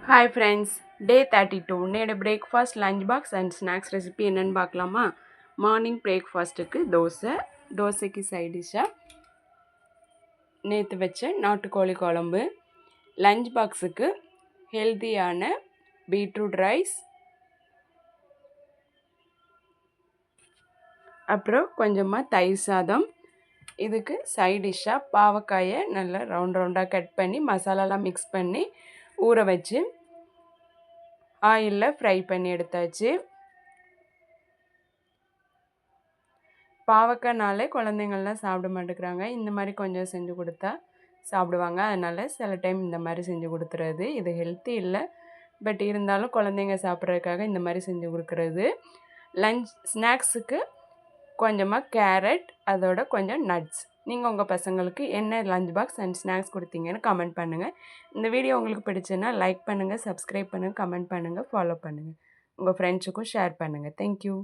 Hi friends, day 32 நேட breakfast, lunch box and snacks recipe என்னன்னு பார்க்கலாமா? Morning பிரேக்ஃபாஸ்ட்டுக்கு தோசைக்கு சைட் டிஷ்ஷாக நேற்று வச்ச நாட்டுக்கோழி குழம்பு, லஞ்ச் பாக்ஸுக்கு ஹெல்த்தியான பீட்ரூட் ரைஸ், அப்புறம் கொஞ்சமாக தயிர் சாதம். இதுக்கு சைட் டிஷ்ஷாக பாவக்காயை நல்லா ரவுண்டாக கட் பண்ணி மசாலாலாம் மிக்ஸ் பண்ணி ஊற வச்சு ஆயிலில் ஃப்ரை பண்ணி எடுத்தாச்சு. பாவக்காய்னாலே குழந்தைங்கள்லாம் சாப்பிட மாட்டேங்கிறாங்க. இந்த மாதிரி கொஞ்சம் செஞ்சு கொடுத்தா சாப்பிடுவாங்க. அதனால் சில டைம் இந்த மாதிரி செஞ்சு கொடுத்துறது. இது ஹெல்த்தி இல்லை, பட் இருந்தாலும் குழந்தைங்க சாப்பிட்றதுக்காக இந்த மாதிரி செஞ்சு கொடுக்குறது. ஸ்நாக்ஸுக்கு கொஞ்சமாக கேரட், அதோட கொஞ்சம் நட்ஸ். நீங்கள் உங்கள் பசங்களுக்கு என்ன லஞ்ச் பாக்ஸ் அண்ட் ஸ்நாக்ஸ் கொடுத்தீங்கன்னு கமெண்ட் பண்ணுங்கள். இந்த வீடியோ உங்களுக்கு பிடிச்சுன்னா லைக் பண்ணுங்கள், சப்ஸ்கிரைப் பண்ணுங்கள், கமெண்ட் பண்ணுங்கள், ஃபாலோ பண்ணுங்கள். உங்கள் ஃப்ரெண்ட்ஸுக்கும் ஷேர் பண்ணுங்கள். தேங்க்யூ.